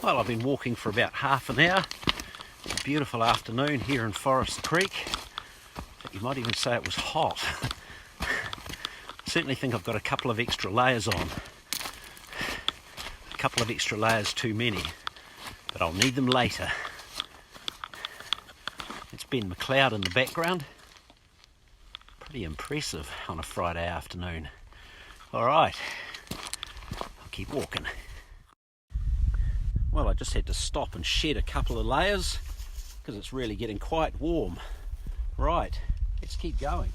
Well, I've been walking for about half an hour. It's a beautiful afternoon here in Forest Creek. You might even say it was hot. I certainly think I've got a couple of extra layers on. A couple of extra layers too many, but I'll need them later. It's Ben McLeod in the background. Pretty impressive on a Friday afternoon. All right, I'll keep walking. Well, I just had to stop and shed a couple of layers because it's really getting quite warm. Right, let's keep going.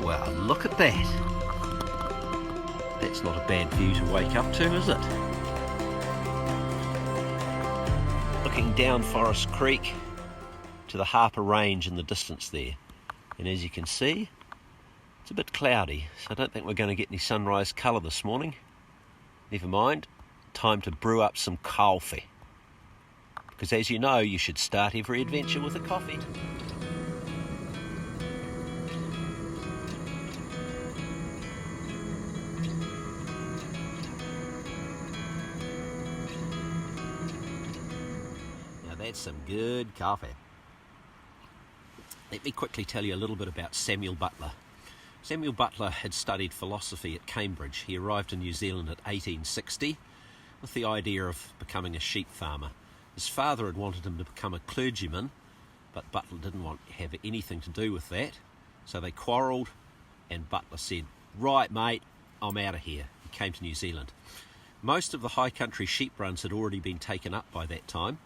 Well, look at that. That's not a bad view to wake up to, is it? Looking down Forest Creek to the Harper Range in the distance there. And as you can see, it's a bit cloudy, so I don't think we're going to get any sunrise colour this morning. Never mind, time to brew up some coffee. Because as you know, you should start every adventure with a coffee. That's some good coffee. Let me quickly tell you a little bit about Samuel Butler. Samuel Butler had studied philosophy at Cambridge. He arrived in New Zealand at 1860 with the idea of becoming a sheep farmer. His father had wanted him to become a clergyman, but Butler didn't want to have anything to do with that. So they quarrelled, and Butler said, "Right, mate, I'm out of here." He came to New Zealand. Most of the high country sheep runs had already been taken up by that time,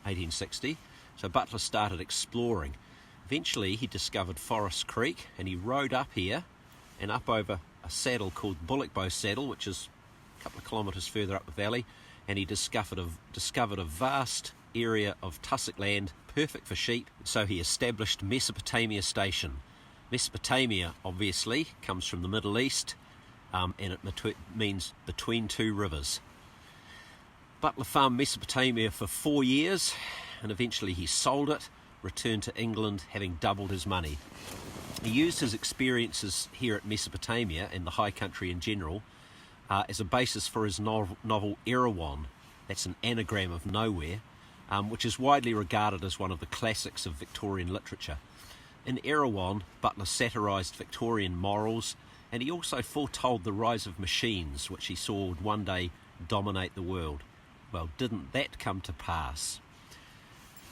1860, so Butler started exploring. Eventually he discovered Forest Creek, and he rode up here and up over a saddle called Bullockbow Saddle, which is a couple of kilometres further up the valley, and he discovered a vast area of tussock land perfect for sheep. So he established Mesopotamia Station. Mesopotamia obviously comes from the Middle East, and it means between two rivers. Butler farmed Mesopotamia for 4 years, and eventually he sold it, returned to England having doubled his money. He used his experiences here at Mesopotamia and the high country in general as a basis for his novel Erewhon. That's an anagram of nowhere, which is widely regarded as one of the classics of Victorian literature. In Erewhon, Butler satirised Victorian morals, and he also foretold the rise of machines, which he saw would one day dominate the world. Well, didn't that come to pass?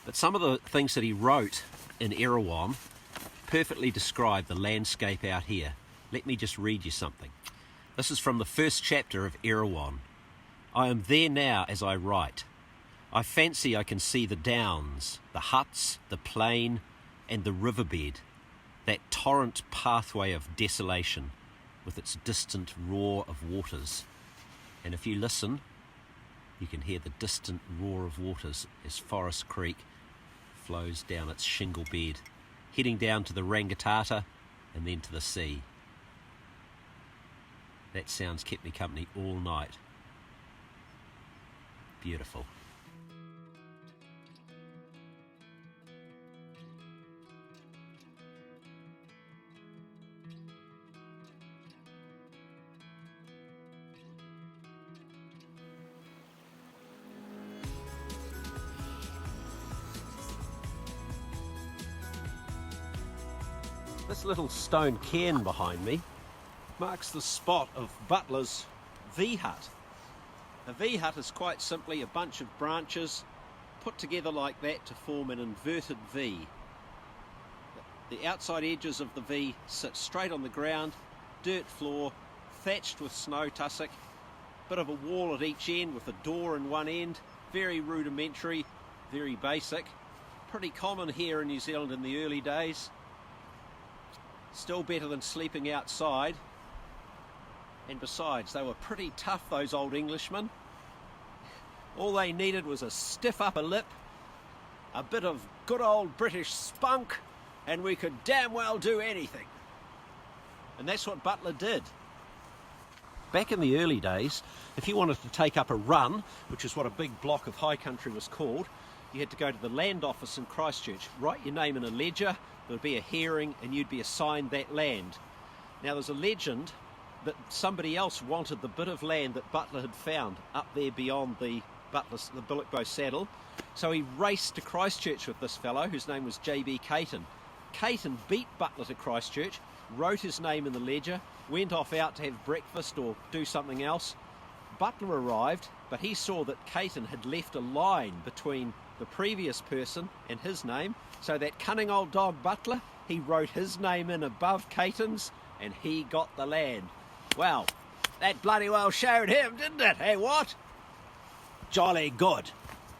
But some of the things that he wrote in Erewhon perfectly describe the landscape out here. Let me just read you something. This is from the first chapter of Erewhon. "I am there now as I write. I fancy I can see the downs, the huts, the plain, and the riverbed, that torrent pathway of desolation, with its distant roar of waters." And if you listen, you can hear the distant roar of waters as Forest Creek flows down its shingle bed, heading down to the Rangitata and then to the sea. That sound's kept me company all night. Beautiful. This little stone cairn behind me marks the spot of Butler's V-hut. A V-hut is quite simply a bunch of branches put together like that to form an inverted V. The outside edges of the V sit straight on the ground, dirt floor, thatched with snow tussock, bit of a wall at each end with a door in one end, very rudimentary, very basic. Pretty common here in New Zealand in the early days. Still better than sleeping outside. And besides, they were pretty tough, those old Englishmen. All they needed was a stiff upper lip, a bit of good old British spunk, and we could damn well do anything. And that's what Butler did. Back in the early days, if you wanted to take up a run, which is what a big block of high country was called, you had to go to the land office in Christchurch, write your name in a ledger, there would be a hearing, and you'd be assigned that land. Now there's a legend that somebody else wanted the bit of land that Butler had found up there beyond the Bullock Saddle. So he raced to Christchurch with this fellow, whose name was J.B. Caton. Caton beat Butler to Christchurch, wrote his name in the ledger, went off out to have breakfast or do something else. Butler arrived, but he saw that Caton had left a line between the previous person and his name, so that cunning old dog Butler, he wrote his name in above Caton's, and he got the land. Well, that bloody well showed him, didn't it? Hey, what? Jolly good.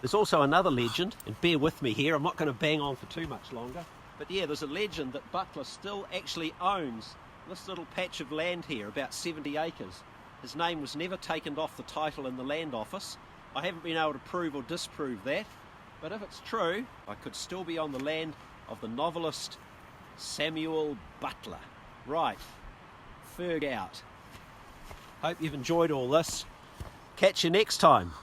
There's also another legend, and bear with me here, I'm not going to bang on for too much longer, but yeah, there's a legend that Butler still actually owns this little patch of land here, about 70 acres. His name was never taken off the title in the land office. I haven't been able to prove or disprove that, but if it's true, I could still be on the land of the novelist Samuel Butler. Right, Ferg out. Hope you've enjoyed all this. Catch you next time.